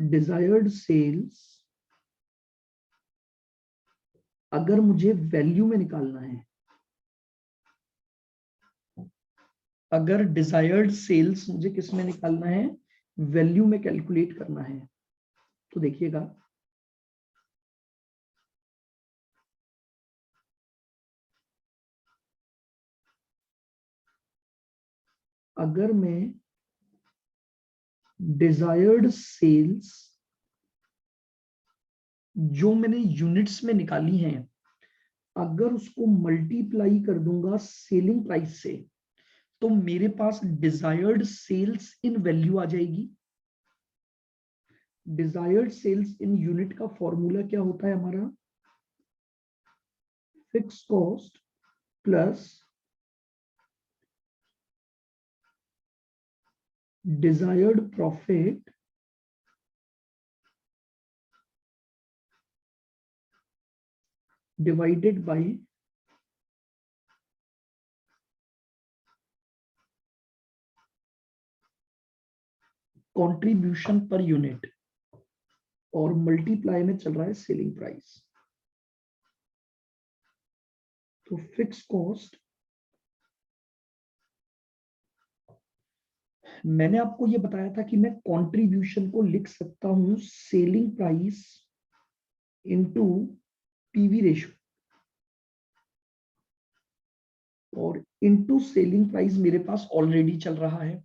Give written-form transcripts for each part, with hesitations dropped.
Desired sales अगर मुझे value में निकालना है, अगर डिजायर्ड सेल्स मुझे किस में निकालना है, वैल्यू में कैलकुलेट करना है, तो देखिएगा अगर मैं डिजायर्ड सेल्स जो मैंने यूनिट्स में निकाली हैं, अगर उसको मल्टीप्लाई कर दूंगा सेलिंग प्राइस से, तो मेरे पास डिजायर्ड सेल्स इन वैल्यू आ जाएगी। डिजायर्ड सेल्स इन यूनिट का फॉर्मूला क्या होता है हमारा, fix cost plus desired profit divided by contribution per unit, और मल्टीप्लाई में चल रहा है सेलिंग प्राइस। तो फिक्स कॉस्ट, मैंने आपको यह बताया था कि मैं कंट्रीब्यूशन को लिख सकता हूं selling price into PV ratio, और इनटू सेलिंग प्राइस मेरे पास ऑलरेडी चल रहा है।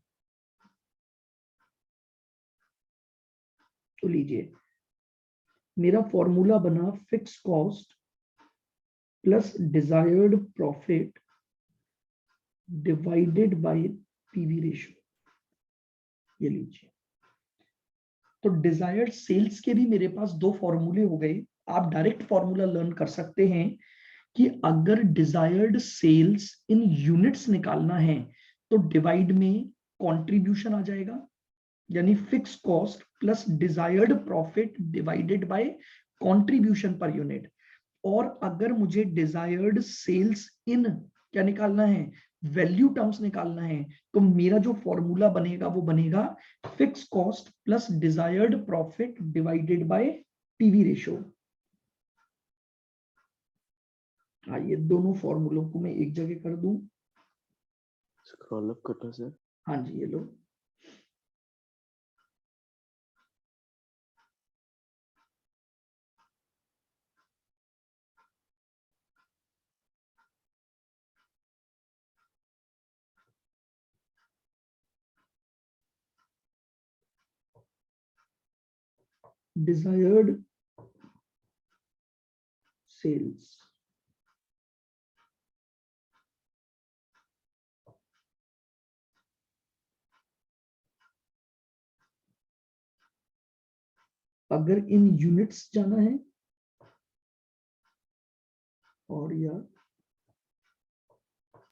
तो लीजिए, मेरा फॉर्मूला बना fix cost plus desired profit divided bye PV ratio, ये लीजिए। तो डिजायर्ड सेल्स के भी मेरे पास दो फॉर्मूले हो गए। आप डायरेक्ट फॉर्मूला लर्न कर सकते हैं कि अगर डिजायर्ड सेल्स इन यूनिट्स निकालना है तो डिवाइड में कंट्रीब्यूशन आ जाएगा, यानी fix cost plus desired profit divided by contribution per unit. और अगर मुझे डिजायर्ड सेल्स इन क्या निकालना है, वैल्यू टर्म्स निकालना है, तो मेरा जो फॉर्मूला बनेगा वो बनेगा fix cost plus desired profit divided bye PV ratio. ये दोनों फॉर्मूलों को मैं एक जगह कर दूं। स्क्रॉल अप करना सर। हाँ जी, ये लो। डिजायर्ड सेल्स अगर इन यूनिट्स जाना है, और या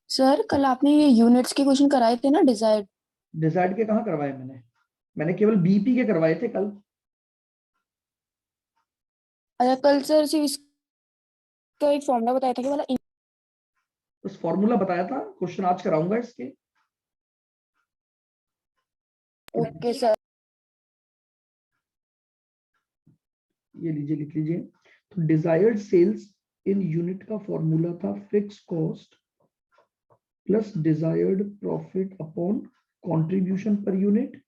सर कल आपने ये यूनिट्स के क्वेश्चन कराए थे ना डिजायर्ड। डिजायर्ड के कहाँ करवाए मैंने केवल बीपी के करवाए थे कल। अच्छा कल सर सिर्फ इसका एक फॉर्मूला बताया था कि वाला उस फॉर्मूला बताया था, क्वेश्चन आज कराऊंगा इसके। Okay sir. ये लीजिए, लिख लीजिए। तो डिजायर्ड सेल्स इन यूनिट का फॉर्मूला था fix cost plus desired profit upon contribution per unit,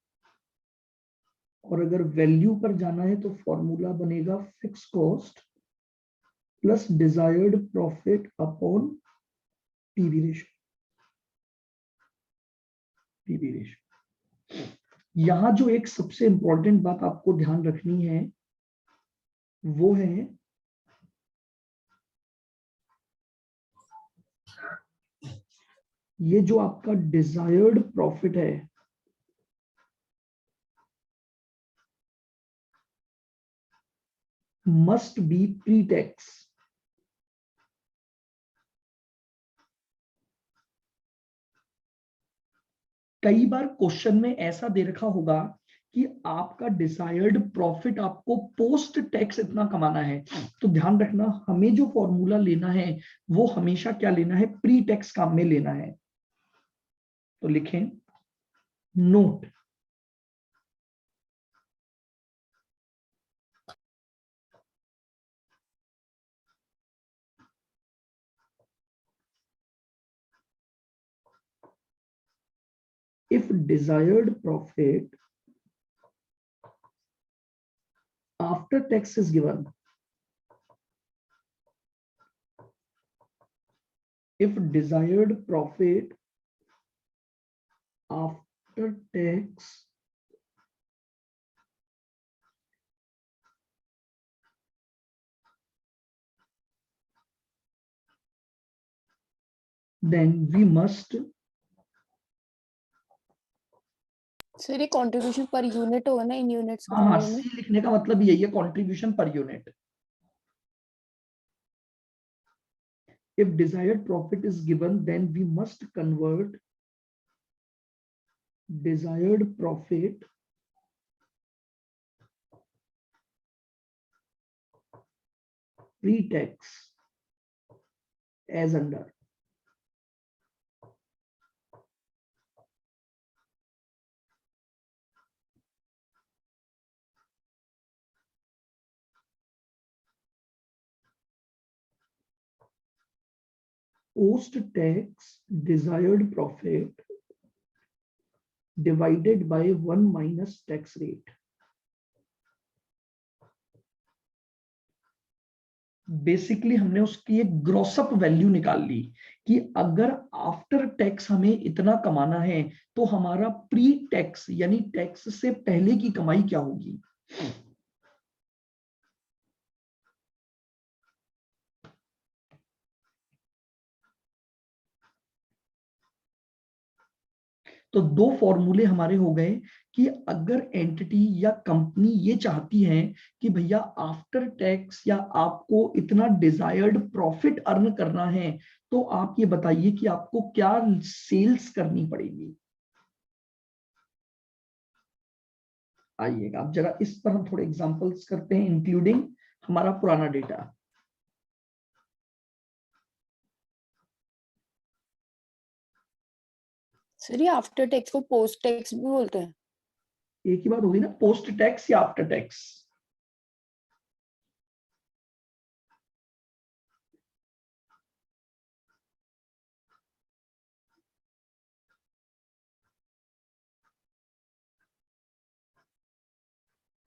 और अगर वैल्यू पर जाना है तो फॉर्मूला बनेगा fix cost plus desired profit upon PV ratio. PV ratio, यहां जो एक सबसे इंपॉर्टेंट बात आपको ध्यान रखनी है वो है ये जो आपका डिजायर्ड प्रॉफिट है, मस्ट बी प्री टैक्स। कई बार क्वेश्चन में ऐसा दे रखा होगा कि आपका डिजायर्ड प्रॉफिट आपको पोस्ट टैक्स इतना कमाना है, तो ध्यान रखना हमें जो फॉर्मूला लेना है वो हमेशा क्या लेना है, प्री टैक्स काम में लेना है। तो लिखें note, if desired profit after tax is given, if desired profit after tax then we must sir ये कंट्रीब्यूशन पर यूनिट होगा ना इन यूनिट्स के हाँ फॉर्मूले में। सी लिखने का मतलब यही है, contribution per unit. If desired profit is given, then we must convert desired profit pre-tax as under. Post-tax desired profit divided by 1 minus tax rate. Basically हमने उसकी एक ग्रॉसअप वैल्यू निकाल ली कि अगर आफ्टर टैक्स हमें इतना कमाना है तो हमारा प्री टैक्स यानी टैक्स से पहले की कमाई क्या होगी। तो दो फॉर्मूले हमारे हो गए कि अगर एंटिटी या कंपनी ये चाहती है कि भैया आफ्टर टैक्स या आपको इतना डिजायर्ड प्रॉफिट अर्न करना है तो आप ये बताइए कि आपको क्या सेल्स करनी पड़ेगी। आइएगा अब जरा इस पर हम थोड़े एग्जांपल्स करते हैं इंक्लूडिंग हमारा पुराना डेटा। सर ये आफ्टर टैक्स को पोस्ट टैक्स भी बोलते हैं। एक ही बात होगी ना, पोस्ट टैक्स या आफ्टर टैक्स।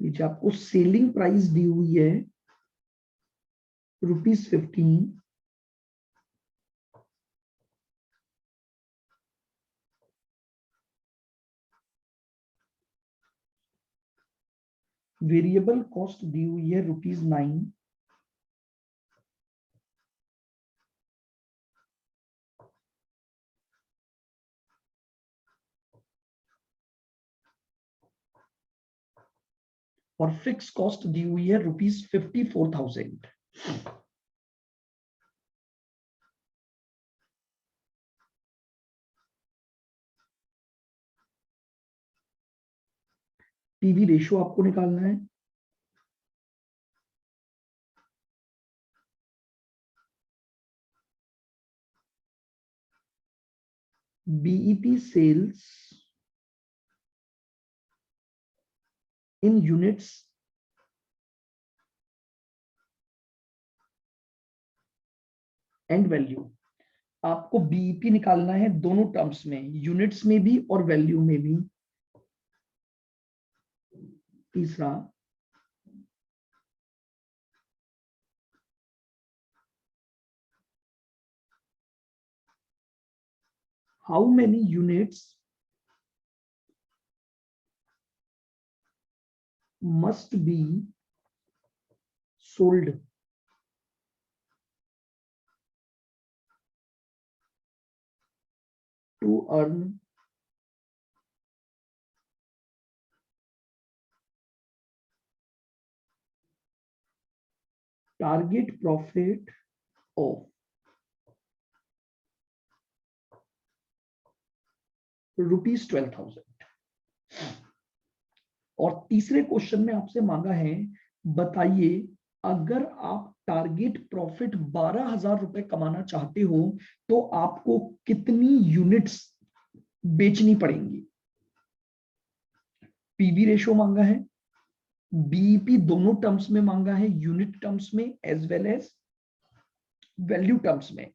नीचे आपको सेलिंग प्राइस दी हुई है ₹15। वेरिएबल कॉस्ट दी हुई है ₹9। और फिक्स कॉस्ट दी हुई है ₹54,000। पीवी रेशियो आपको निकालना है। BEP sales in units and value. आपको बीईपी निकालना है दोनों टर्म्स में, यूनिट्स में भी और वैल्यू में भी। तीसरा, how many units must be sold to earn target profit of ₹12,000। और तीसरे क्वेश्चन में आपसे मांगा है बताइए अगर आप टारगेट प्रॉफिट ₹12,000 कमाना चाहते हो तो आपको कितनी यूनिट्स बेचनी पड़ेंगी। पीवी रेशियो मांगा है, बीईपी दोनों टर्म्स में मांगा है, यूनिट टर्म्स में as well as value terms में।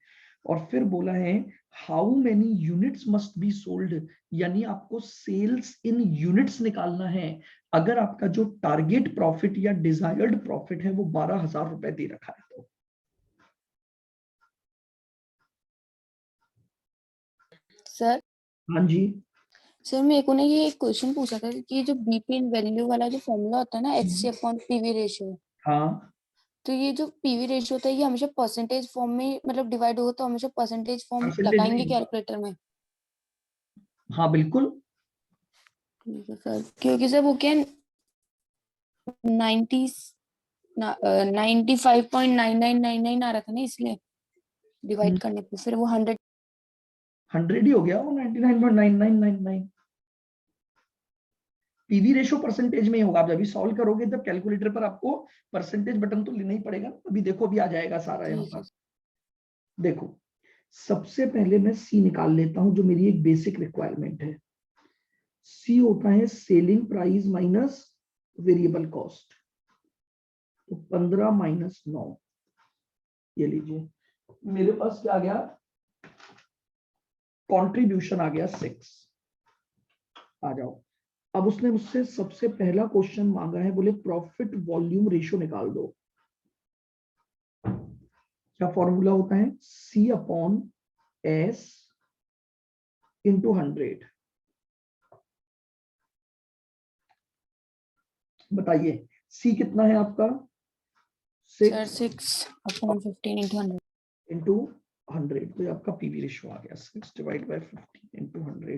और फिर बोला है how many units must be sold, यानी आपको सेल्स इन यूनिट्स निकालना है अगर आपका जो टारगेट प्रॉफिट या डिजायर्ड प्रॉफिट है वो 12,000 रुपए दे रखा है तो। सर हाँ जी। सर मेरे को ना ये एक क्वेश्चन पूछा था कि जो बीपी इन वैल्यू वाला जो फॉर्मूला होता है ना, HC अपॉन पीवी रेशियो, हाँ तो ये जो पीवी रेशियो होता है ये हमेशा परसेंटेज फॉर्म में मतलब डिवाइड हो, तो हमेशा परसेंटेज फॉर्म परसेंटेज लगाएंगे नहीं, कैलकुलेटर में? हाँ बिल्कुल। ठीक है सर, क्योंकि सर वो क्या 95.9999 आ रहा था ना, इसलिए डिवाइड करने पे फिर वो 100। 100 ही हो गया वो 99.9999। पीवी रेशो परसेंटेज में ही होगा। आप जब भी सॉल्व करोगे तब कैलकुलेटर पर आपको परसेंटेज बटन तो लेना ही पड़ेगा। अभी देखो अभी आ जाएगा सारा यहाँ ठीक है पर। देखो सबसे पहले मैं सी निकाल लेता हूं जो मेरी एक बेसिक रिक्वायरमेंट है। सी होता है selling price minus variable cost. तो 15 माइनस 9, ये लीजिए मेरे पास क्या आ गया, कंट्रीब्यूशन आ गया 6। आ जाओ, अब उसने मुझसे सबसे पहला क्वेश्चन मांगा है, बोले प्रॉफिट वॉल्यूम रेशियो निकाल दो। क्या फॉर्मूला होता है, सी अपॉन एस इंटू 100। बताइए सी कितना है आपका, सर 6 6/15 × 100 इंटू 100। तो ये आपका पीवी रेशियो आ गया 6 डिवाइड बाय 15 इंटू 100,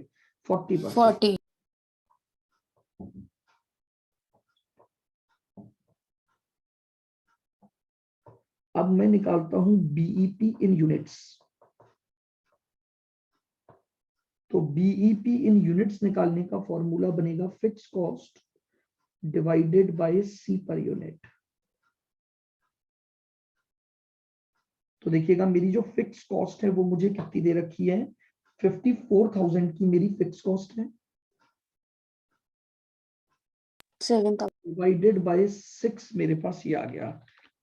40%। 40। अब मैं निकालता हूं बीईपी इन यूनिट्स। तो बीईपी इन यूनिट्स निकालने का फॉर्मूला बनेगा fix cost divided by C per unit. तो देखिएगा मेरी जो फिक्स कॉस्ट है वो मुझे कितनी दे रखी है, 54,000 की मेरी फिक्स कॉस्ट है, 7,000। डिवाइडेड बाय 6 मेरे पास ये आ गया।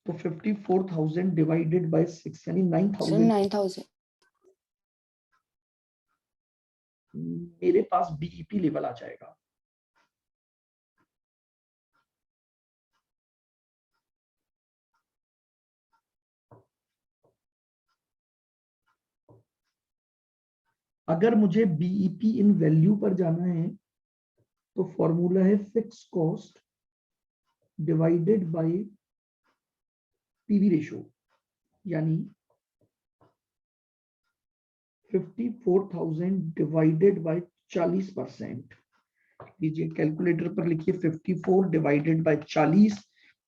तो 54,000 डिवाइडेड बाय 6 यानी 9,000 9,000। मेरे पास बीईपी लेवल आ जाएगा। अगर मुझे बीईपी इन वैल्यू पर जाना है तो फॉर्मूला है fix cost divided bye PV ratio, यानी 54,000 डिवाइडेड बाय 40%। लीजिए कैलकुलेटर पर लिखिए 54 डिवाइडेड बाय 40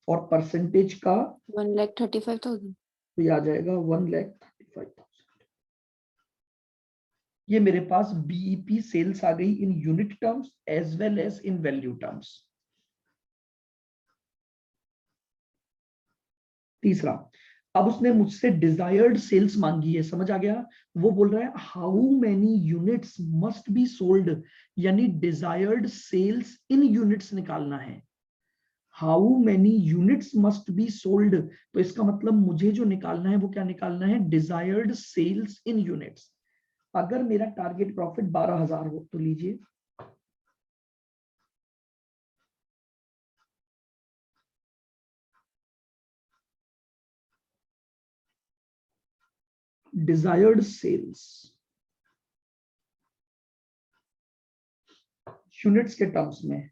और परसेंटेज का 1,35,000। तो ये आ जाएगा 1,35,000। ये मेरे पास बीईपी सेल्स आ गई in unit terms as well as in value terms. तीसरा, अब उसने मुझसे डिजायर्ड सेल्स मांगी है, समझ आ गया। वो बोल रहा है how many units must be sold, यानी डिजायर्ड सेल्स इन यूनिट्स निकालना है। How many units must be sold, तो इसका मतलब मुझे जो निकालना है वो क्या निकालना है, डिजायर्ड सेल्स इन यूनिट्स। अगर मेरा टारगेट प्रॉफिट 12,000 हो तो लीजिए डिजायर्ड सेल्स यूनिट्स के टर्म्स में,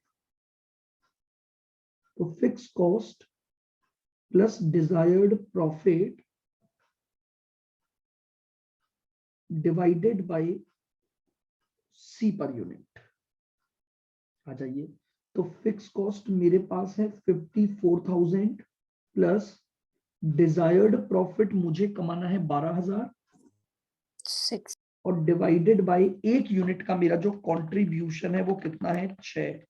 तो fix cost plus desired profit divided by C per unit. आ जाइए, तो फिक्स कॉस्ट मेरे पास है 54,000 प्लस डिजायर्ड प्रॉफिट मुझे कमाना है 12,000 6। और डिवाइडेड बाय एक यूनिट का मेरा जो कंट्रीब्यूशन है वो कितना है 6।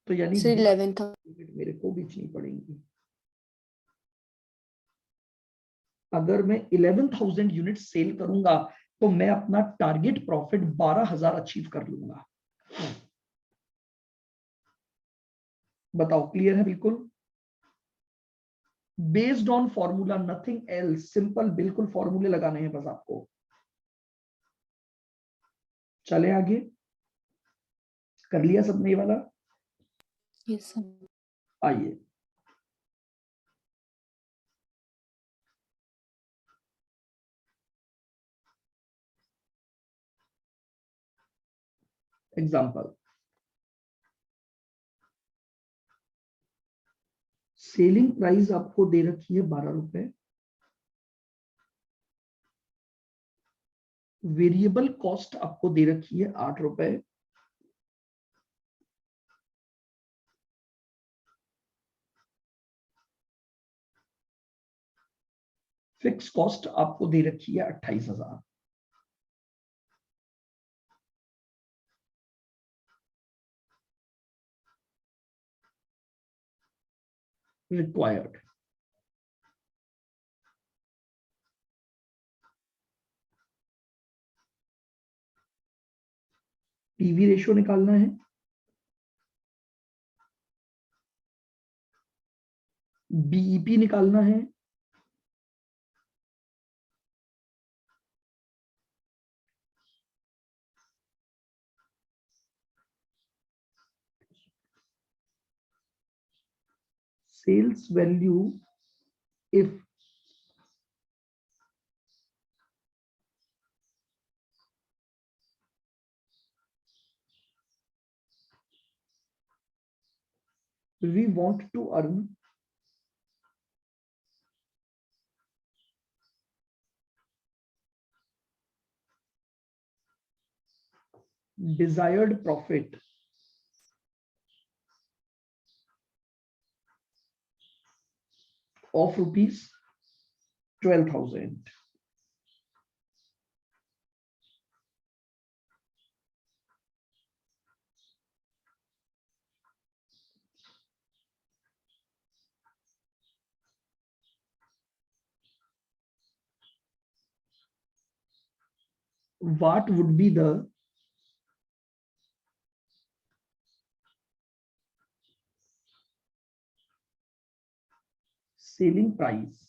तो यानी सर 11,000। यूनिट मेरे को बेचनी पड़ेंगी। अगर मैं 11,000 यूनिट सेल करूंगा तो मैं अपना टारगेट प्रॉफिट 12,000 अचीव कर लूंगा। बताओ क्लियर है बिल्कुल। Based on formula nothing else, simple बिल्कुल फॉर्मूले लगाने हैं बस आपको। चले आगे, कर लिया सबने ये वाला? Yes sir. आइए, एग्जाम्पल, सेलिंग प्राइस आपको दे रखी है 12 रुपए, वेरिएबल कॉस्ट आपको दे रखी है 8 रुपए, फिक्स कॉस्ट आपको दे रखी है 28,000। रिक्वायर्ड, पीवी रेशियो निकालना है, बीईपी निकालना है, sales value if we want to earn desired profit of rupees 12,000. What would be the selling price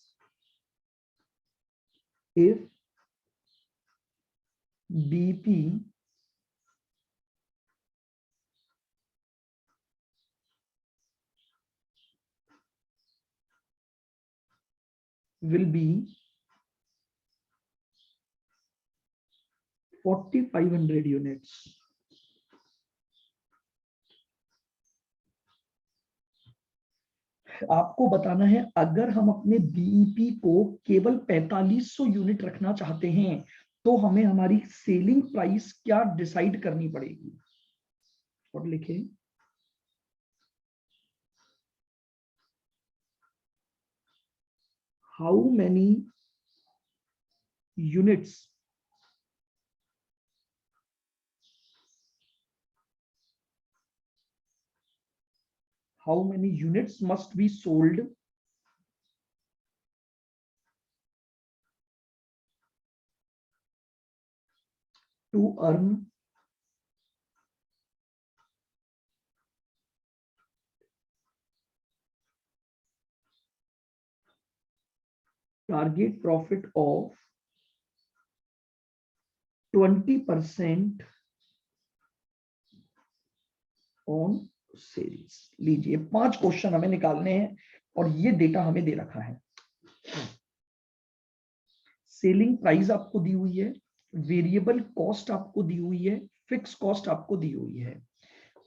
if BP will be 4,500 units? आपको बताना है अगर हम अपने बीईपी को केवल 4500 यूनिट रखना चाहते हैं तो हमें हमारी सेलिंग प्राइस क्या डिसाइड करनी पड़ेगी। और लिखे how many units must be sold to earn target profit of 20% on sales. लीजिए 5 क्वेश्चन हमें निकालने हैं और ये डेटा हमें दे रखा है। सेलिंग प्राइस आपको दी हुई है, वेरिएबल कॉस्ट आपको दी हुई है, फिक्स कॉस्ट आपको दी हुई है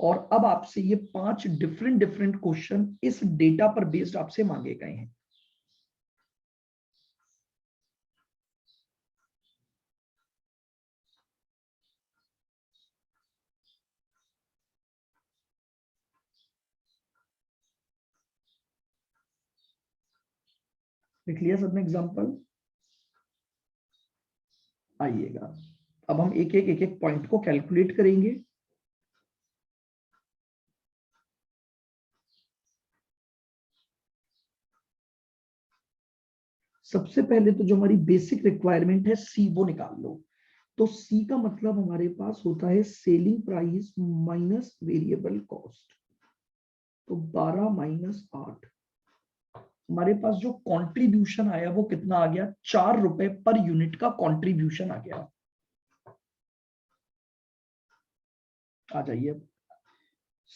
और अब आपसे ये 5 डिफरेंट क्वेश्चन इस डेटा पर बेस्ड आपसे मांगे गए हैं। लिख लिया सबने एग्जांपल? आइएगा, अब हम एक एक पॉइंट को कैलकुलेट करेंगे। सबसे पहले तो जो हमारी बेसिक रिक्वायरमेंट है सी वो निकाल लो। तो सी का मतलब हमारे पास होता है selling price minus variable cost. तो 12 माइनस 8, हमारे पास जो कंट्रीब्यूशन आया वो कितना आ गया? 4 रुपए पर यूनिट का कंट्रीब्यूशन आ गया। आ जाइए। अब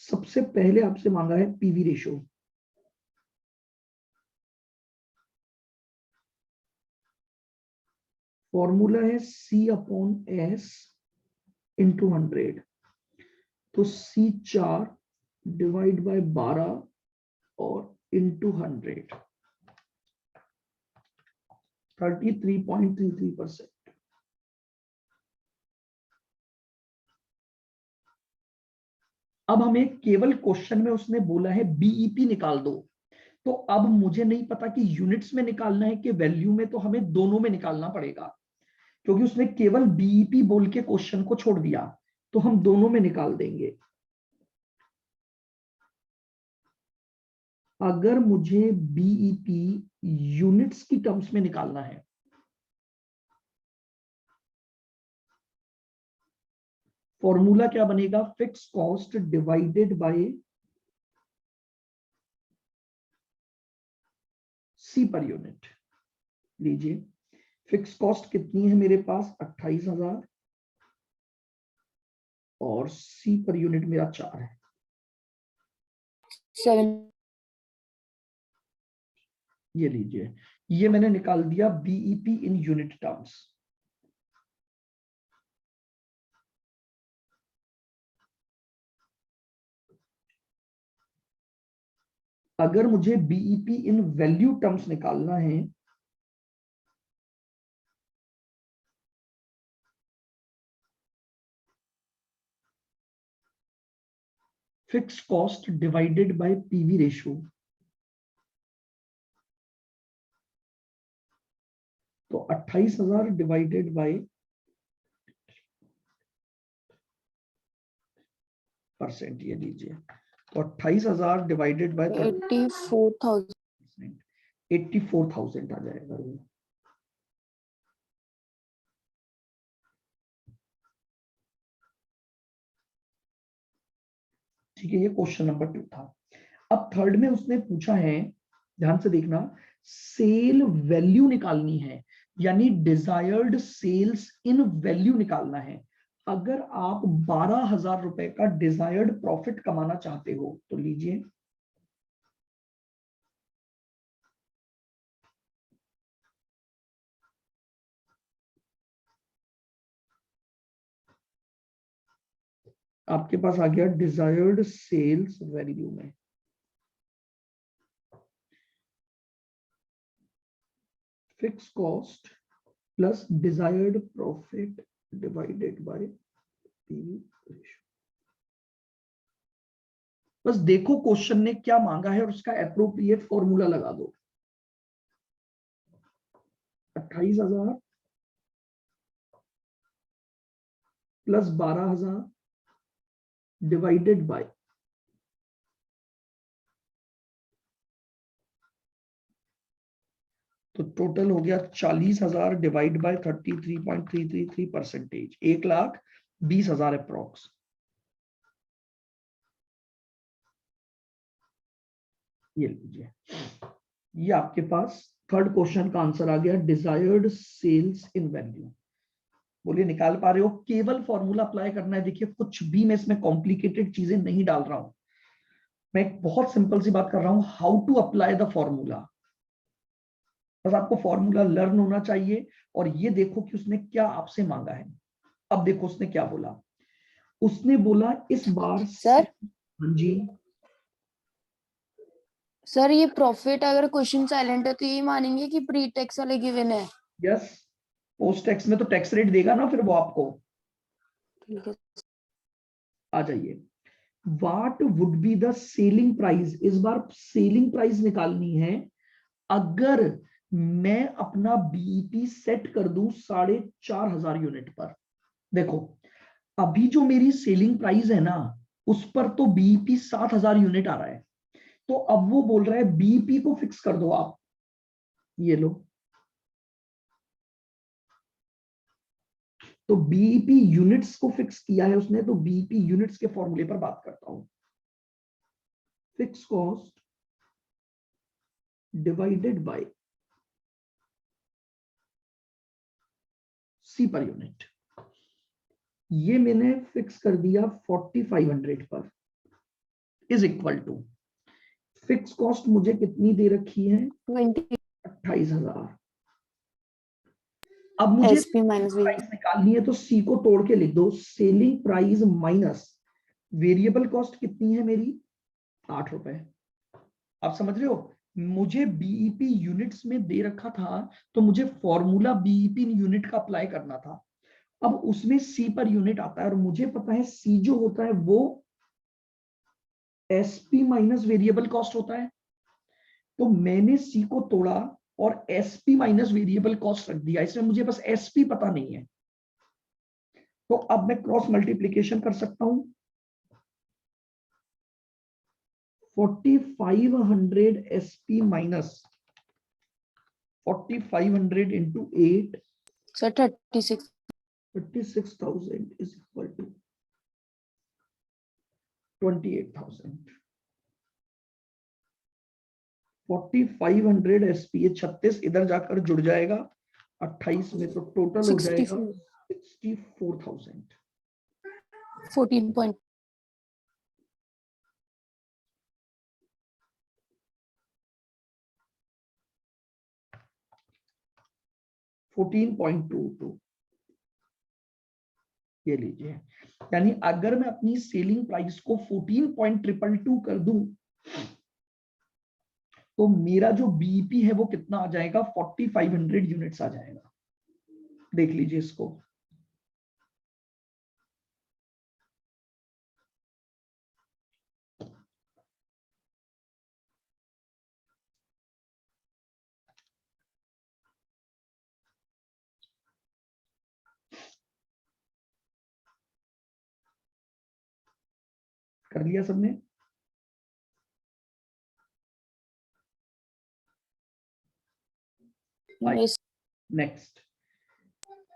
सबसे पहले आपसे मांगा है पीवी रेशो। फॉर्मूला है C/S इंटू 100। तो C4 डिवाइड बाय 12 और इंटू 100, 33.33%। अब हमें केवल क्वेश्चन में उसने बोला है बीईपी निकाल दो, तो अब मुझे नहीं पता कि यूनिट्स में निकालना है कि वैल्यू में, तो हमें दोनों में निकालना पड़ेगा, क्योंकि उसने केवल बीईपी बोल के क्वेश्चन को छोड़ दिया। तो हम दोनों में निकाल देंगे। अगर मुझे बीईपी यूनिट्स की टर्म्स में निकालना है, फॉर्मूला क्या बनेगा? Fix cost divided by C per unit. लीजिए, फिक्स कॉस्ट कितनी है मेरे पास? 28,000 और सी पर यूनिट मेरा 4 है। 7। ये लीजिए, ये मैंने निकाल दिया बीईपी इन यूनिट टर्म्स। अगर मुझे बीईपी इन वैल्यू टर्म्स निकालना है, fix cost divided bye PV ratio, तो 28,000 डिवाइडेड बाय परसेंट, ये लीजिए, तो 28,000 डिवाइडेड बाय 84,000। 84,000 आ जाएगा ये। ठीक है, ये क्वेश्चन नंबर 2 था। अब थर्ड में उसने पूछा है, ध्यान से देखना, सेल वैल्यू निकालनी है, यानी डिजायर्ड सेल्स इन वैल्यू निकालना है। अगर आप 12,000 रुपए का डिजायर्ड प्रॉफिट कमाना चाहते हो, तो लीजिए, आपके पास आ गया डिजायर्ड सेल्स वैल्यू में fix cost plus desired profit divided bye PV ratio. बस देखो क्वेश्चन ने क्या मांगा है और उसका एप्रोप्रिएट फॉर्मूला लगा दो। 28,000 प्लस 12,000 डिवाइडेड बाय, तो टोटल हो गया 40,000 डिवाइड बाय 33.333%, 1,20,000 अप्रॉक्स। ये लीजिए, ये आपके पास थर्ड क्वेश्चन का आंसर आ गया, डिजायर्ड सेल्स इन वैल्यू। बोलिए, निकाल पा रहे हो? केवल फॉर्मूला अप्लाई करना है। देखिए, कुछ भी मैं इसमें कॉम्प्लिकेटेड चीजें नहीं डाल रहा हूं, मैं एक बहुत सिंपल सी बात कर रहा हूं, how to apply the formula. बस आपको फॉर्मूला लर्न होना चाहिए। और ये देखो कि उसने क्या आपसे मांगा है। अब देखो उसने क्या बोला। उसने बोला इस बार सर, हाँ जी, सर ये प्रॉफिट अगर क्वेश्चन साइलेंट है तो ये मानेंगे कि प्री टैक्स वाले गिवन है? यस, पोस्ट टैक्स में तो टैक्स रेट देगा ना फिर वो आपको। ठीक है। आ जाइए, what would be the selling price. इस बार सेलिंग प्राइस निकालनी है अगर मैं अपना बीईपी सेट कर दूं 4,500 यूनिट पर। देखो, अभी जो मेरी सेलिंग प्राइस है ना, उस पर तो बीईपी 7,000 यूनिट आ रहा है। तो अब वो बोल रहा है बीईपी को फिक्स कर दो आप। ये लो, तो बीईपी यूनिट्स को फिक्स किया है उसने, तो बीईपी यूनिट्स के फॉर्मूले पर बात करता हूं। Fix cost divided by C per unit. ये मैंने फिक्स कर दिया 4500 पर, is equal to fix cost मुझे कितनी दे रखी है 28,000। अब मुझे एसपी माइनस प्राइस निकालनी है तो सी को तोड़ के लिख दो, selling price minus variable cost कितनी है मेरी 8 रुपए। आप समझ रहे हो, मुझे बीईपी यूनिट्स में दे रखा था तो मुझे फॉर्मूला बीईपी यूनिट का अप्लाई करना था। अब उसमें सी पर यूनिट आता है और मुझे पता है सी जो होता है वो एसपी माइनस वेरिएबल कॉस्ट होता है। तो मैंने सी को तोड़ा और एसपी माइनस वेरिएबल कॉस्ट रख दिया, इसमें मुझे बस एसपी पता नहीं है। तो अब मैं क्रॉस मल्टीप्लीकेशन कर सकता हूं, 4500 SP minus 4500 into 8, sir 36 36,000 is equal to 28,000। 4500 SP, ये 36 इधर जाकर जुड़ जाएगा 28 में, तो टोटल हो जाएगा 64,000। 14 पॉइंट 14.22 ये लीजिए। यानी अगर मैं अपनी सेलिंग प्राइस को 14.222 कर दूं तो मेरा जो बीईपी है वो कितना आ जाएगा 4500 यूनिट्स आ जाएगा। देख लीजिए इसको, कर लिया सबने। नेक्स्ट,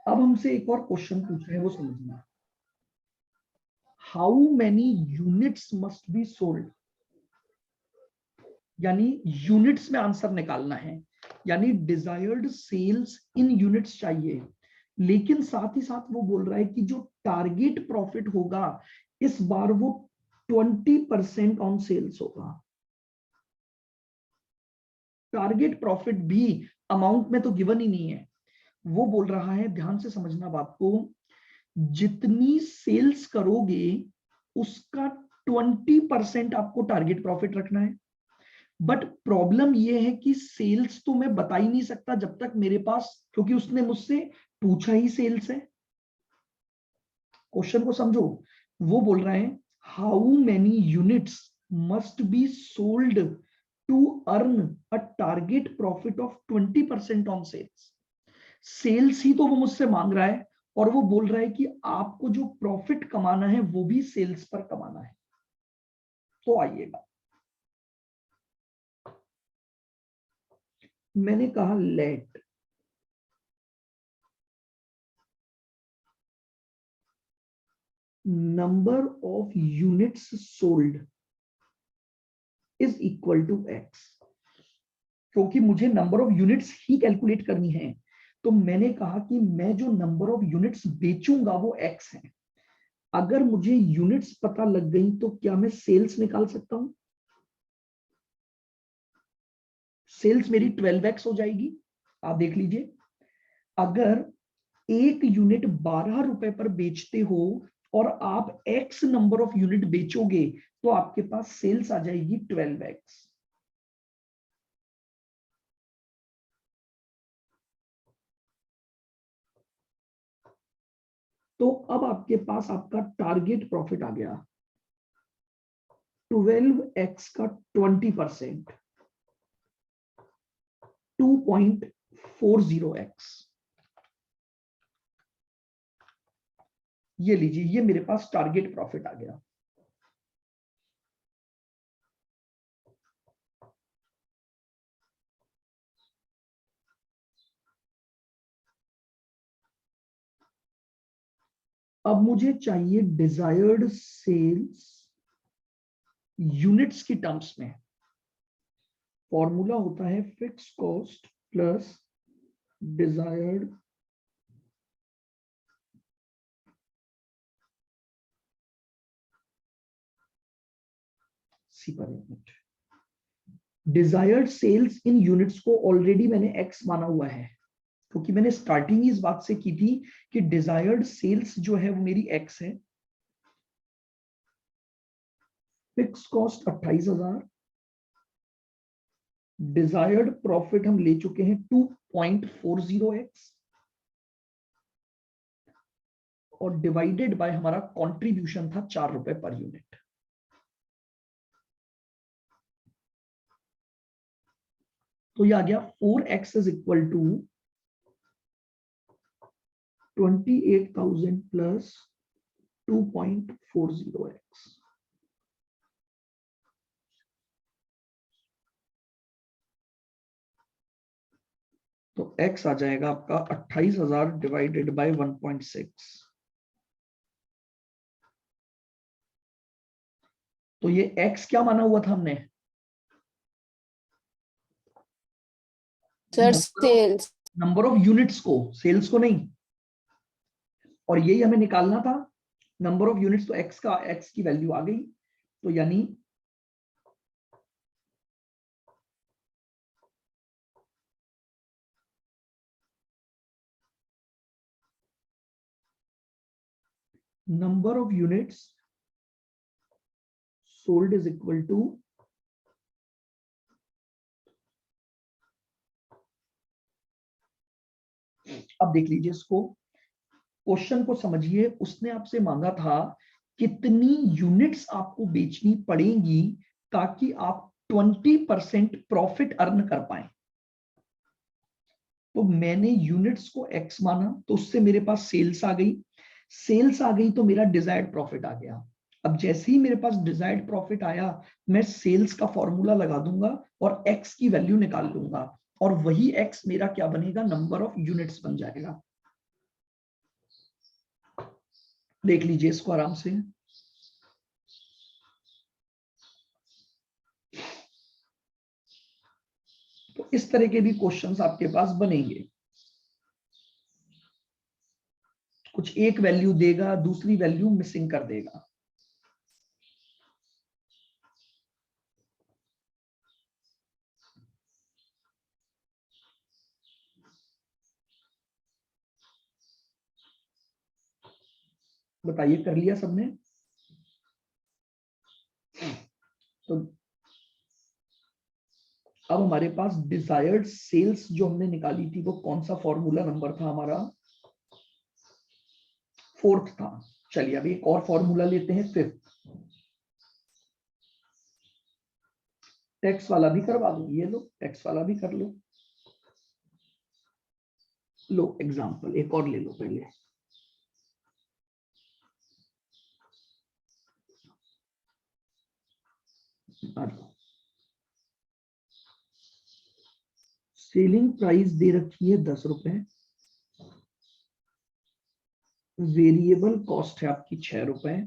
अब हमसे एक और क्वेश्चन पूछ रहे हैं, वो समझना। How many units must be sold, यानी यूनिट्स में आंसर निकालना है, यानी डिजायर्ड सेल्स इन यूनिट्स चाहिए। लेकिन साथ ही साथ वो बोल रहा है कि जो टारगेट प्रॉफिट होगा इस बार वो 20% ऑन सेल्स होगा। टारगेट प्रॉफिट भी अमाउंट में तो गिवन ही नहीं है। वो बोल रहा है, ध्यान से समझना बात को, जितनी सेल्स करोगे उसका 20% आपको टारगेट प्रॉफिट रखना है। बट प्रॉब्लम यह है कि सेल्स तो मैं बता ही नहीं सकता जब तक मेरे पास, क्योंकि उसने मुझसे पूछा ही सेल्स है। क्वेश्चन को समझो, वो बोल रहे हैं how many units must be sold to earn a target profit of 20% on sales. Sales ही तो वो मुझसे मांग रहा है और वो बोल रहा है कि आपको जो प्रॉफिट कमाना है वो भी सेल्स पर कमाना है। तो आइएगा, मैंने कहा let number of units sold is equal to X. क्योंकि मुझे नंबर ऑफ यूनिट्स ही कैलकुलेट करनी है, तो मैंने कहा कि मैं जो नंबर ऑफ यूनिट्स बेचूंगा वो एक्स है। अगर मुझे यूनिट्स पता लग गई तो क्या मैं सेल्स निकाल सकता हूं? सेल्स मेरी 12x हो जाएगी। आप देख लीजिए, अगर एक यूनिट 12 रुपए पर बेचते हो और आप x नंबर ऑफ यूनिट बेचोगे तो आपके पास सेल्स आ जाएगी 12x। तो अब आपके पास आपका टारगेट प्रॉफिट आ गया 12x का 20%, 2.40x। ये लीजिए, ये मेरे पास टारगेट प्रॉफिट आ गया। अब मुझे चाहिए डिजायर्ड सेल्स यूनिट्स की टर्म्स में। फॉर्मूला होता है fix cost plus desired C per unit. Desired sales in units को ऑलरेडी मैंने एक्स माना हुआ है, क्योंकि मैंने स्टार्टिंग इस बात से की थी कि डिजायर्ड सेल्स जो है वो मेरी एक्स है। फिक्स कॉस्ट 28,000, डिजायर्ड प्रॉफिट हम ले चुके हैं 2.40x, और डिवाइडेड बाय हमारा कंट्रीब्यूशन था 4 रुपए पर यूनिट। तो ये आ गया 4x is equal to 28,000 plus 2.40x। तो x आ जाएगा आपका 28,000 डिवाइडेड बाय 1.6। तो ये x क्या माना हुआ था हमने? Sir sales. Number of units को, सेल्स को नहीं। और यही हमें निकालना था, नंबर ऑफ यूनिट्स। तो x की वैल्यू आ गई। तो यानी number of units sold is equal to अब देख लीजिए इसको, क्वेश्चन को समझिए। उसने आपसे मांगा था कितनी यूनिट्स आपको बेचनी पड़ेंगी ताकि आप 20% प्रॉफिट अर्न कर पाए। तो मैंने यूनिट्स को x माना, तो उससे मेरे पास सेल्स आ गई। सेल्स आ गई तो मेरा डिजायर्ड प्रॉफिट आ गया। अब जैसे ही मेरे पास डिजायर्ड प्रॉफिट आया, मैं सेल्स का फॉर्मूला लगा दूंगा और x की वैल्यू निकाल लूंगा, और वही x मेरा क्या बनेगा? नंबर ऑफ यूनिट्स बन जाएगा। देख लीजिए इसको आराम से। तो इस तरह के भी क्वेश्चंस आपके पास बनेंगे। कुछ एक वैल्यू देगा, दूसरी वैल्यू मिसिंग कर देगा। बताइए, कर लिया सबने? तो अब हमारे पास डिजायर्ड सेल्स जो हमने निकाली थी, वो कौन सा फॉर्मूला नंबर था हमारा? 4th था। चलिए अभी एक और फॉर्मूला लेते हैं, 5th। टैक्स वाला भी करवा दो, ये लो टैक्स वाला भी कर लो। लो एग्जाम्पल एक और ले लो पहले। सेलिंग प्राइस दे रखी है 10 रुपए, वेरिएबल कॉस्ट है आपकी 6 रुपए,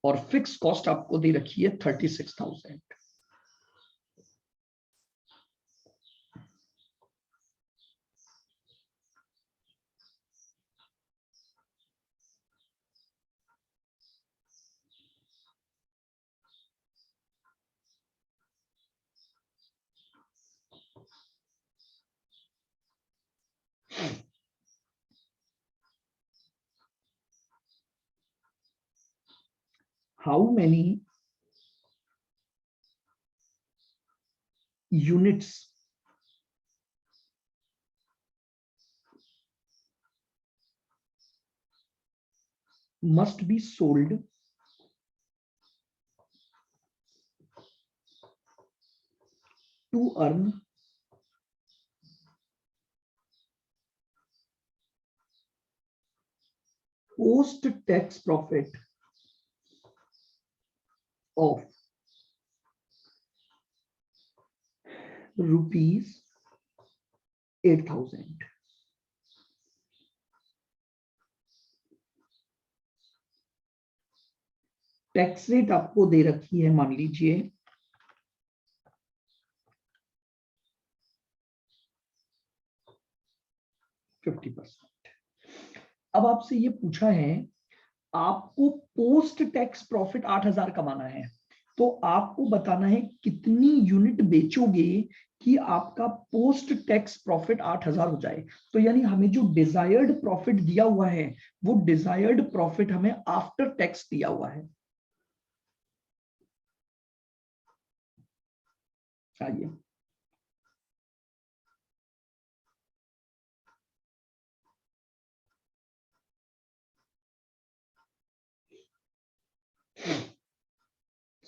और फिक्स कॉस्ट आपको दे रखी है 36,000। How many units must be sold to earn post-tax profit of rupees 8,000? Tax rate आपको दे रखी है, मान लीजिए 50%। अब आपसे ये पूछा है आपको पोस्ट टैक्स प्रॉफिट 8,000 कमाना है, तो आपको बताना है कितनी यूनिट बेचोगे कि आपका पोस्ट टैक्स प्रॉफिट 8,000 हो जाए। तो यानी हमें जो डिजायर्ड प्रॉफिट दिया हुआ है वो डिजायर्ड प्रॉफिट हमें आफ्टर टैक्स दिया हुआ है। आइए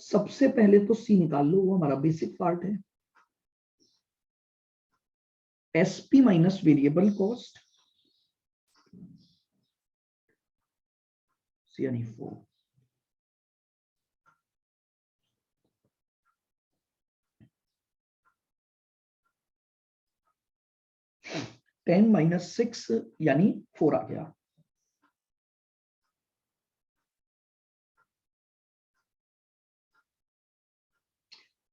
सबसे पहले तो सी निकाल लो, वो हमारा बेसिक पार्ट है। एसपी माइनस वेरिएबल कॉस्ट यानी 4, टेन माइनस 6 यानी 4 आ गया।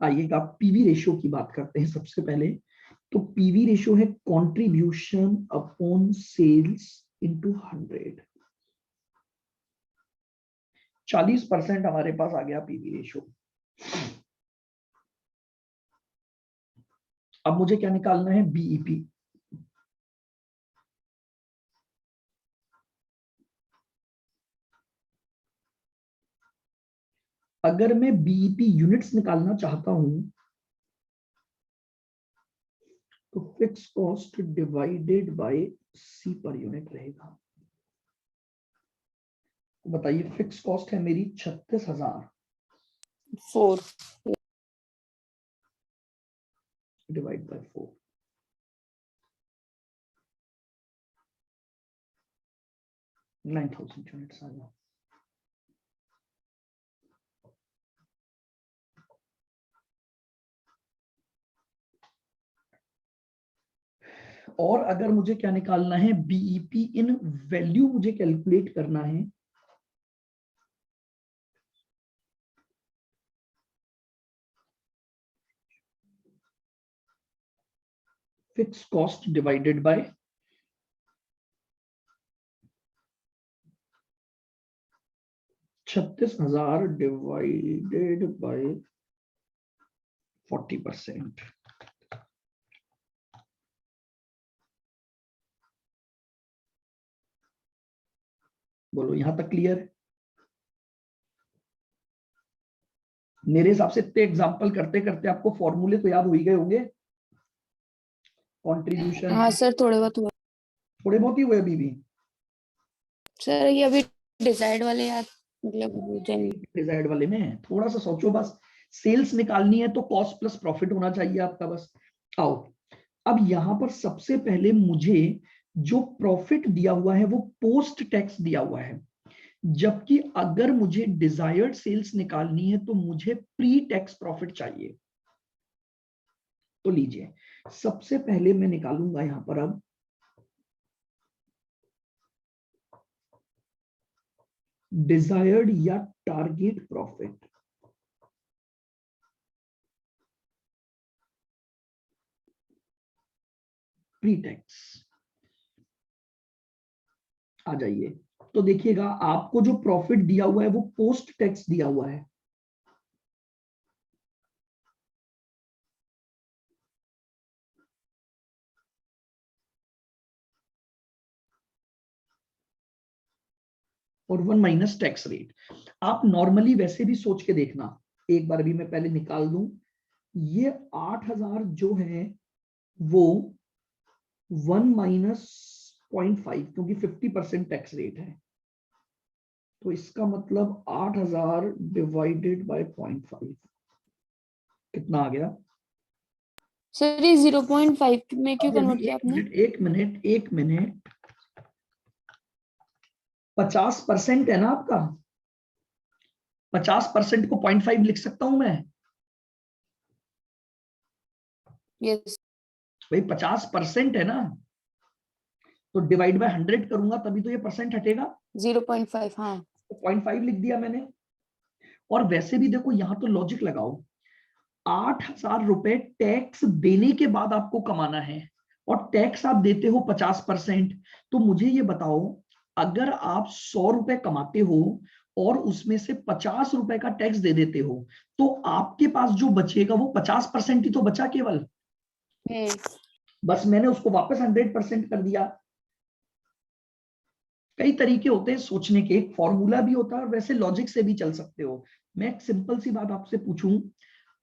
आइएगा पीवी रेशियो की बात करते हैं सबसे पहले। तो पीवी रेशियो है कंट्रीब्यूशन अपॉन सेल्स इनटू 100। 40% हमारे पास आ गया पीवी रेशियो। अब मुझे क्या निकालना है, बीईपी। अगर मैं बीईपी यूनिट्स निकालना चाहता हूं तो fix cost divided by C per unit रहेगा। तो बताइए फिक्स कॉस्ट है मेरी 36,000 4 डिवाइड बाय 4, नाइन 9,000 यूनिट्स आ गया। और अगर मुझे क्या निकालना है, बीईपी इन वैल्यू मुझे कैलकुलेट करना है। Fix cost divided bye 36,000 divided by 40%। बोलो यहां तक क्लियर है? मेरे हिसाब से इतने एग्जांपल करते करते आपको फॉर्मूले तो याद हो ही गए होंगे। कंट्रीब्यूशन हाँ सर, थोड़े बहुत हुआ थोड़े बहुत ही हुए अभी भी। सर, ये अभी डिसाइड वाले याद मतलब हो जाएंगे। डिजायर्ड वाले में थोड़ा सा सोचो बस। सेल्स निकालनी है तो कॉस्ट प्लस प्रॉफिट होना चाहिए आपका, बस। आओ अब यहां पर सबसे पहले मुझे जो प्रॉफिट दिया हुआ है वो पोस्ट टैक्स दिया हुआ है, जबकि अगर मुझे डिजायर्ड सेल्स निकालनी है तो मुझे प्री टैक्स प्रॉफिट चाहिए। तो लीजिए सबसे पहले मैं निकालूंगा यहां पर अब डिजायर्ड या टारगेट प्रॉफिट। प्री टैक्स आ जाइए। तो देखिएगा आपको जो प्रॉफिट दिया हुआ है वो पोस्ट टैक्स दिया हुआ है। और 1 माइनस टैक्स रेट। आप नॉर्मली वैसे भी सोच के देखना, एक बार भी मैं पहले निकाल दूं। ये 8,000 जो है वो 1 माइनस 0.5, क्योंकि 50% टैक्स रेट है। तो इसका मतलब 8,000 डिवाइडेड बाय 0.5 कितना आ गया? सर ये 0.5 में क्यों अभी कन्वर्ट किया एक आपने? मिनट एक मिनट एक मिनट 50% है ना आपका? 50% को 0.5 लिख सकता हूं मैं यस। भाई? 50% है ना, तो डिवाइड बाय 100 करूंगा तभी तो ये परसेंट हटेगा। 0.5, हाँ। तो 0.5 लिख दिया मैंने। और वैसे भी देखो यहां तो लॉजिक लगाओ, 8,000 रुपए टैक्स देने के बाद आपको कमाना है और टैक्स आप देते हो 50%। तो मुझे ये बताओ अगर आप 100 रुपए कमाते हो और उसमें से 50 रुपए का टैक्स दे देते हो, तो आपके पास जो बचेगा वो 50% ही तो बचा केवल। बस मैंने उसको वापस 100% कर दिया। कई तरीके होते हैं सोचने के, एक फॉर्मूला भी होता है और वैसे लॉजिक से भी चल सकते हो। मैं एक सिंपल सी बात आपसे पूछूं,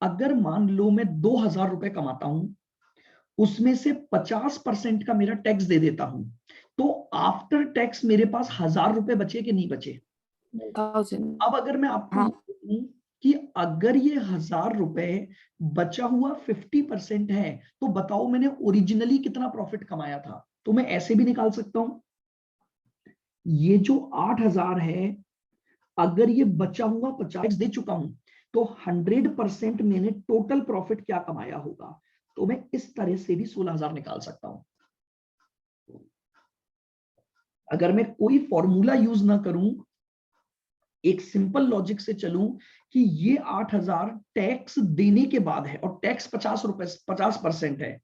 अगर मान लो मैं 2000 रुपए कमाता हूं, उसमें से 50% का मेरा टैक्स दे देता हूं, तो आफ्टर टैक्स मेरे पास 1000 रुपए बचे कि नहीं बचे? 1000। अब अगर मैं आपको हाँ। बोलूं कि अगर ये 1000 रुपए बचा हुआ 50% है, तो बताओ मैंने ओरिजिनली कितना प्रॉफिट कमाया था? तो मैं ऐसे भी निकाल सकता हूं, ये जो 8000 है, अगर ये बचा हुआ 50 दे चुका हूं, तो 100% मैंने टोटल प्रॉफिट क्या कमाया होगा? तो मैं इस तरह से भी 16000 निकाल सकता हूं। अगर मैं कोई फॉर्मूला यूज ना करूं, एक सिंपल लॉजिक से चलूं कि ये 8000 टैक्स देने के बाद है और टैक्स 50% है,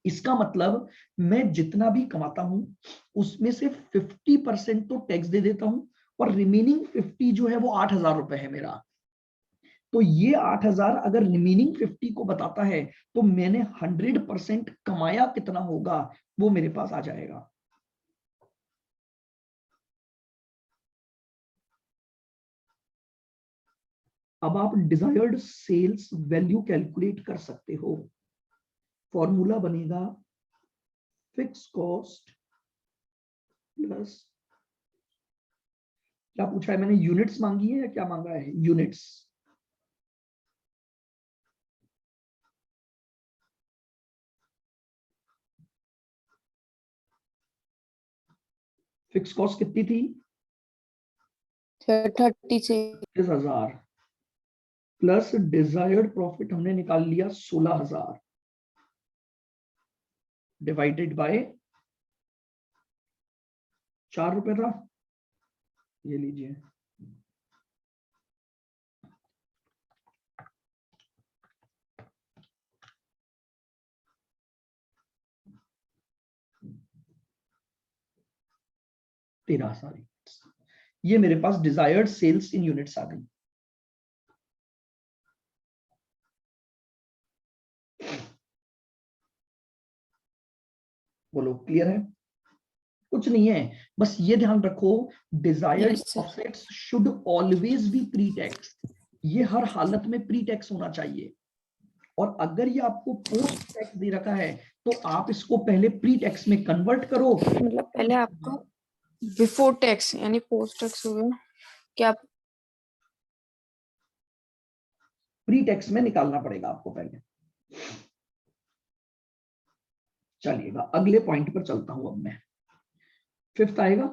इसका मतलब मैं जितना भी कमाता हूं उसमें से 50% तो टैक्स दे देता हूं और रिमेनिंग 50 जो है वो 8000 रुपए है मेरा। तो ये 8000 अगर रिमेनिंग 50 को बताता है, तो मैंने 100% कमाया कितना होगा वो मेरे पास आ जाएगा। अब आप डिजायर्ड सेल्स वैल्यू कैलकुलेट कर सकते हो। फॉर्मूला बनेगा फिक्स कॉस्ट प्लस, क्या पूछा है मैंने, यूनिट्स मांगी है या क्या मांगा है? यूनिट्स। फिक्स कॉस्ट कितनी थी? 36। 30,000 प्लस डिजायर्ड प्रॉफिट हमने निकाल लिया 16,000 डिवाइडेड बाय 4 रुपए था, ये लीजिए। तेरह सारी, ये मेरे पास डिजायर्ड सेल्स इन यूनिट्स आ गई। बोलो क्लियर है? कुछ नहीं है, बस ये ध्यान रखो, desired Yes, sir. Profits should always be pre tax. ये हर हालत में प्री टैक्स होना चाहिए, और अगर ये आपको पोस्ट टैक्स दे रखा है तो आप इसको पहले प्री टैक्स में कन्वर्ट करो। मतलब पहले आपको बिफोर टैक्स यानी पोस्ट टैक्स हो गया क्या? प्री टैक्स में निकालना पड़ेगा आपको पहले। चलिएगा अगले पॉइंट पर चलता हूं अब मैं, फिफ्थ आएगा।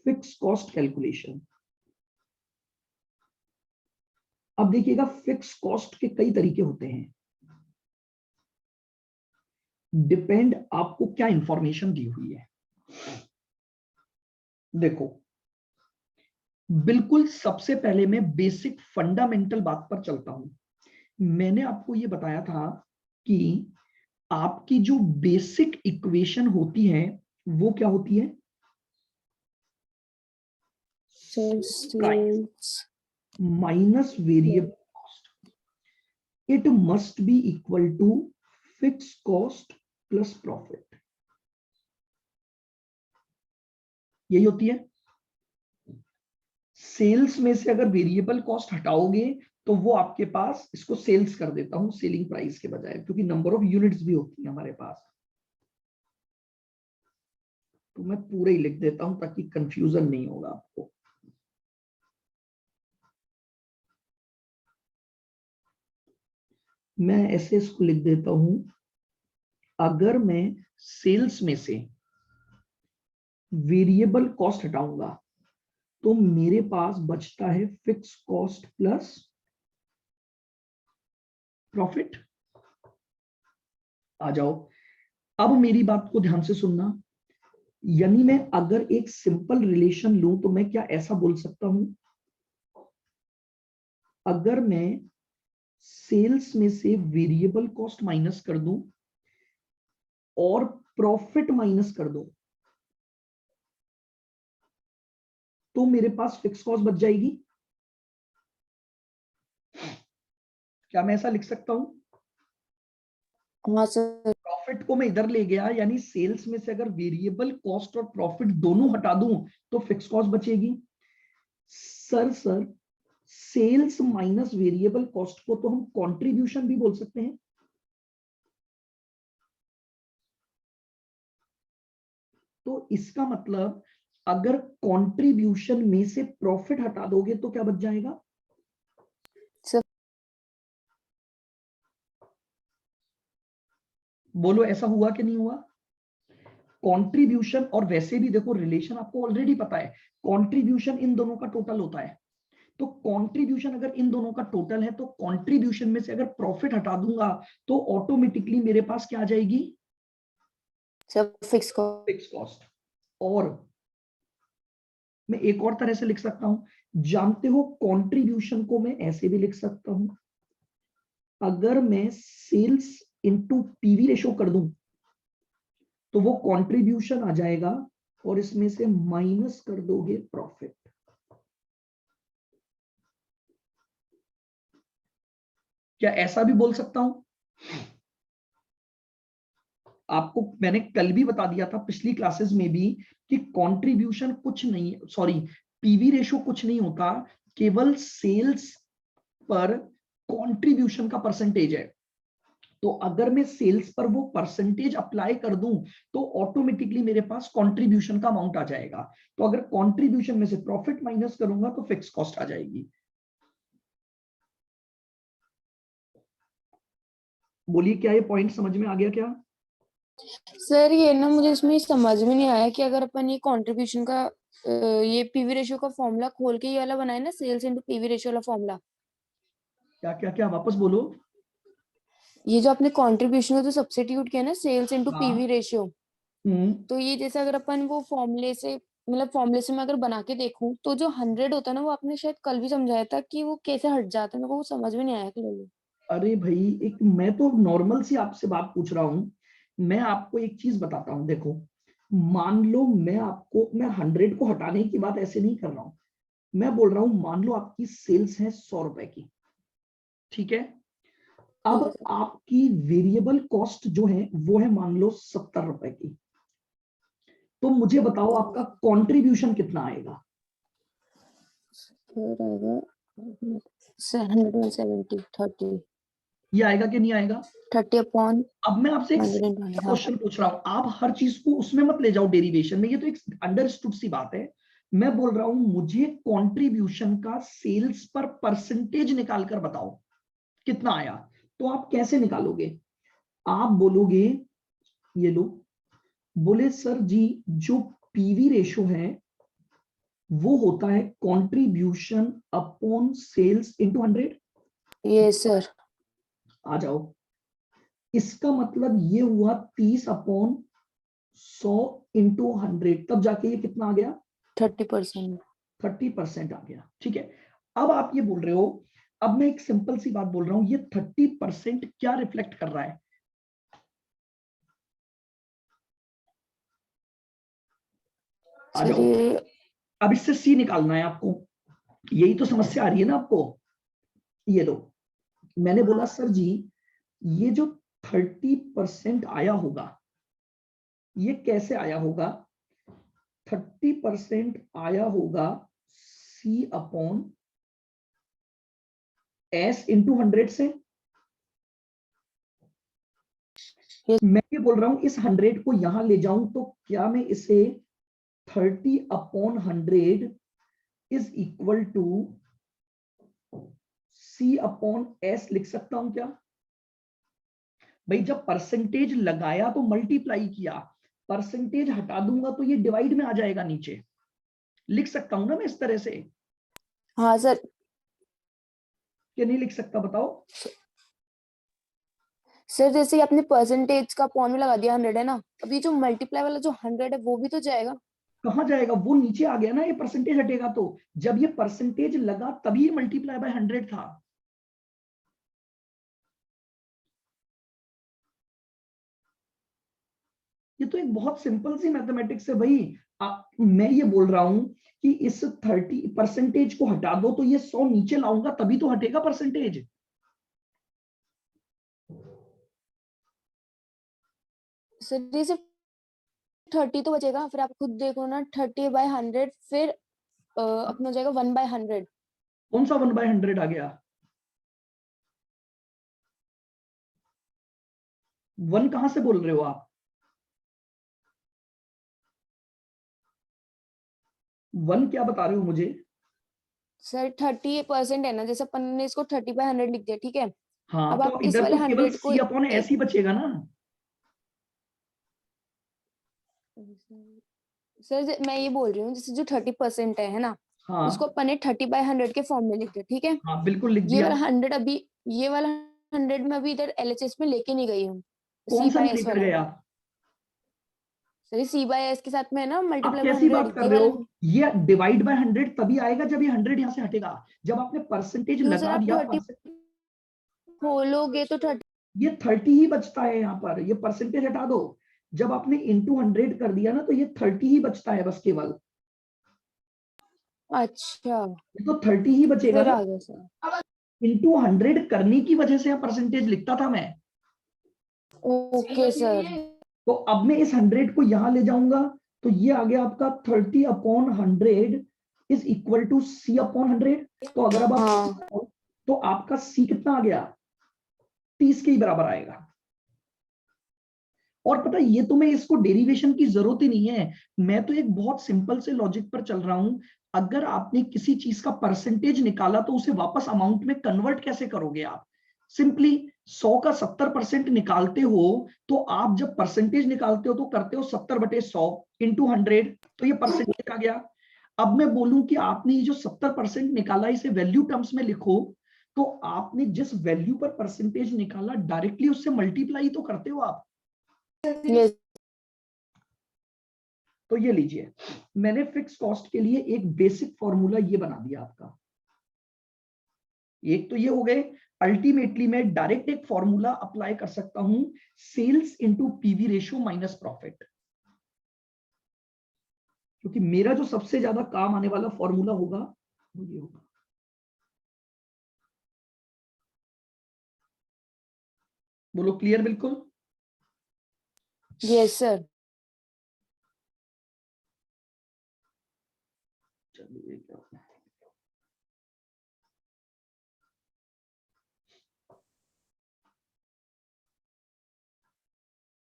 Fix cost calculation. अब देखिएगा, फिक्स कॉस्ट के कई तरीके होते हैं, डिपेंड आपको क्या इंफॉर्मेशन दी हुई है। देखो, बिल्कुल सबसे पहले मैं बेसिक फंडामेंटल बात पर चलता हूं। मैंने आपको यह बताया था कि आपकी जो बेसिक इक्वेशन होती है वो क्या होती है? Sales minus variable cost, it must be equal to fix cost plus profit, यही होती है। सेल्स में से अगर वेरिएबल कॉस्ट हटाओगे तो वो आपके पास, इसको सेल्स कर देता हूं सेलिंग प्राइस के बजाय, क्योंकि नंबर ऑफ यूनिट्स भी होती है हमारे पास, तो मैं पूरे ही लिख देता हूं ताकि कंफ्यूजन नहीं होगा आपको। मैं ऐसे इसको लिख देता हूं, अगर मैं सेल्स में से वेरिएबल कॉस्ट हटाऊंगा तो मेरे पास बचता है फिक्स कॉस्ट प्लस प्रॉफिट। आ जाओ, अब मेरी बात को ध्यान से सुनना, यानी मैं अगर एक सिंपल रिलेशन लूं तो मैं क्या ऐसा बोल सकता हूं, अगर मैं सेल्स में से वेरिएबल कॉस्ट माइनस कर दूं और प्रॉफिट माइनस कर दूं तो मेरे पास फिक्स कॉस्ट बच जाएगी। क्या मैं ऐसा लिख सकता हूं? हाँ सर। प्रॉफिट को मैं इधर ले गया, यानी सेल्स में से अगर वेरिएबल कॉस्ट और प्रॉफिट दोनों हटा दूं तो फिक्स कॉस्ट बचेगी। Sir sales minus variable cost को तो हम कंट्रीब्यूशन भी बोल सकते हैं। तो इसका मतलब अगर कंट्रीब्यूशन में से प्रॉफिट हटा दोगे तो क्या बच जाएगा? सर बोलो ऐसा हुआ कि नहीं हुआ? कंट्रीब्यूशन, और वैसे भी देखो रिलेशन आपको ऑलरेडी पता है, कंट्रीब्यूशन इन दोनों का टोटल होता है। तो कंट्रीब्यूशन अगर इन दोनों का टोटल है तो कंट्रीब्यूशन में से अगर प्रॉफिट हटा दूंगा तो ऑटोमेटिकली मेरे पास क्या आ जाएगी? Sir fix cost. Fix cost. और मैं एक और तरह से लिख सकता हूं, जानते हो कंट्रीब्यूशन को मैं ऐसे भी लिख सकता हूं, अगर मैं सेल्स इनटू पीवी रेशो कर दूं तो वो कंट्रीब्यूशन आ जाएगा और इसमें से माइनस कर दोगे प्रॉफिट। क्या ऐसा भी बोल सकता हूं? आपको मैंने कल भी बता दिया था पिछली क्लासेस में भी कि कंट्रीब्यूशन कुछ नहीं, सॉरी पीवी रेशो कुछ नहीं होता, केवल सेल्स पर कंट्रीब्यूशन का परसेंटेज है। तो अगर मैं सेल्स पर वो परसेंटेज अप्लाई कर दूं तो ऑटोमेटिकली मेरे पास कंट्रीब्यूशन का अमाउंट आ जाएगा। तो अगर कंट्रीब्यूशन में से प्रॉफिट माइनस करूंगा तो फिक्स कॉस्ट आ जाएगी। बोलिए क्या ये पॉइंट समझ में आ गया क्या? सर ये ना मुझे इसमें समझ में नहीं आया कि अगर अपन ये कंट्रीब्यूशन का ये पीवी रेशियो का फॉर्मूला खोल के ये वाला बनाए ना, सेल्स इनटू पीवी रेशियो वाला फॉर्मूला, क्या क्या क्या वापस बोलो। ये जो आपने कंट्रीब्यूशन का जो सब्स्टिट्यूट किया ना, सेल्स इनटू पीवी हाँ। रेशियो, तो ये जैसे अगर अपन वो फॉर्मूले से, मतलब फॉर्मूले से मैं अगर बना के देखूं तो जो 100 होता है ना, वो आपने शायद कल भी समझाया था कि वो कैसे हट जाता है, मेरे को वो समझ में नहीं आया क्लियरली। अरे भाई एक मैं तो नॉर्मल सी आपसे बात पूछ रहा हूं, मैं आपको एक चीज बताता हूं, देखो मान लो मैं 100 को हटाने की बात ऐसे नहीं कर रहा हूं, मैं बोल रहा हूं मान लो आपकी सेल्स है 100 रुपए की, ठीक है? अब ठीक है सर। आपकी वेरिएबल कॉस्ट जो है वो है मान लो 70 रुपए की, तो मुझे बताओ आपका कंट्रीब्यूशन कितना आएगा? फिर आएगा 170, 30, ये आएगा कि नहीं आएगा? 30 अपॉन अब मैं आपसे एक 120। हाँ। क्वेश्चन पूछ रहा हूं, आप हर चीज को उसमें मत ले जाओ डेरिवेशन में, ये तो एक अंडरस्टूड सी बात है। मैं बोल रहा हूं मुझे कंट्रीब्यूशन का सेल्स पर परसेंटेज निकाल कर बताओ कितना आया। तो आप कैसे निकालोगे? आप बोलोगे, ये लो, बोले सर जी जो पीवी रेशो है वो होता है कंट्रीब्यूशन अपॉन सेल्स इनटू 100। ये सर। आ जाओ, इसका मतलब ये हुआ 30/100 इंटू 100, तब जाके ये कितना आ गया? 30%। 30% आ गया, ठीक है? अब आप ये बोल रहे हो, अब मैं एक सिंपल सी बात बोल रहा हूं, ये 30% क्या रिफ्लेक्ट कर रहा है? आ सर जाओ, ये अब इससे सी निकालना है आपको, यही तो समस्या आ रही है ना आपको। ये लो, मैंने बोला सर जी ये जो 30% आया होगा ये कैसे आया होगा? 30% आया होगा सी अपॉन एस इंटू 100 से। ये मैं ये बोल रहा हूं इस 100 को यहां ले जाऊं तो क्या मैं इसे 30/100 is equal to C upon S लिख सकता हूं क्या? भाई जब परसेंटेज लगाया तो मल्टीप्लाई किया, परसेंटेज हटा दूंगा तो ये डिवाइड में आ जाएगा नीचे, लिख सकता हूं ना मैं इस तरह से? हाँ सर। कि नहीं लिख सकता बताओ? सर जैसे आपने परसेंटेज का पॉइंट में लगा दिया 100 है ना, अब ये जो मल्टीप्लाई वाला जो 100 है वो भी तो जाएगा। कहाँ जाएगा? वो नीचे आ गया ना, ये परसेंटेज हटेगा तो। जब ये परसेंटेज लगा तभी ये मल्टीप्लाई बाय 100 था। ये तो एक बहुत सिंपल सी मैथमेटिक्स है भाई। मैं ये बोल रहा हूं कि इस 30 परसेंटेज को हटा दो तो ये 100 नीचे लाऊंगा तभी तो हटेगा परसेंटेज। सर ये सिर्फ 30 तो बचेगा, फिर आप खुद देखो ना 30/100 फिर अपना हो जाएगा 1/100। कौन सा 1/100 आ गया? 1 कहां से बोल रहे हो आप? 1 क्या बता रहे हो मुझे? सर 30% है ना, जैसे अपन ने इसको 30/100 लिख दिया, ठीक है। हाँ अब तो आप इस इधर वाले तो केवल 100 को C अपॉन S ही बचेगा ना। सर मैं ये बोल रही हूँ, जैसे जो 30% है ना, उसको हाँ अपन ने 30/100 के फॉर्म में लिख दिया, ठीक है। हाँ बिल्कुल लिख ये दिया। वाला 100 अभी, ये वाला 100 में अभी इधर LHS में लेके नहीं गई हूँ, कौन सा नहीं C/S लेकर वाला। गया? सर C/S के साथ में है ना आप मल्टीप्लाई बाय कैसी बात 100 कर ये रहे वाला। हो? ये डिवाइड बाय 100 तभी आएगा जब ये 100 यहां से हटेगा। जब आपने परसेंटेज क्यों सर, लगा आप दिया 30 खोलोगे तो 30। ये 30 ही बचता है यहाँ पर। ये परसेंटेज हटा दो। जब आपने इंटू 100 कर दिया ना तो ये 30 ही बचता है बस केवल। अच्छा ये तो 30 ही बचेगा फिर ना। आ गया सर। इंटू 100 करने की वजह से परसेंटेज लिखता था मैं। Okay sir. तो अब मैं इस 100 को यहां ले जाऊंगा तो ये आ गया आपका 30/100 इज इक्वल टू C/100। तो अगर अब आप हाँ तो आपका C कितना आ गया? 30 के ही बराबर आएगा। और पता है, ये तो मैं इसको डेरिवेशन की जरूरत ही नहीं है। मैं तो एक बहुत सिंपल से लॉजिक पर चल रहा हूं। अगर आपने किसी चीज का परसेंटेज निकाला तो उसे वापस अमाउंट में कन्वर्ट कैसे करोगे आप? सिंपली 100 का 70% निकालते हो तो आप जब परसेंटेज निकालते हो तो करते हो 70/100 इंटू 100, तो ये परसेंटेज आ गया। अब मैं बोलूं कि आपने ये जो 70% निकाला इसे वैल्यू टर्म्स में लिखो, तो आपने जिस वैल्यू पर परसेंटेज निकाला डायरेक्टली उससे मल्टीप्लाई तो करते हो आप। ये तो ये लीजिए, मैंने फिक्स कॉस्ट के लिए एक बेसिक फॉर्मूला ये बना दिया आपका। एक तो ये हो गए। अल्टीमेटली मैं डायरेक्ट एक फॉर्मूला अप्लाई कर सकता हूं, sales into PV ratio minus profit. क्योंकि मेरा जो सबसे ज्यादा काम आने वाला फॉर्मूला होगा वो ये होगा। बोलो क्लियर बिल्कुल? Yes sir. चलिए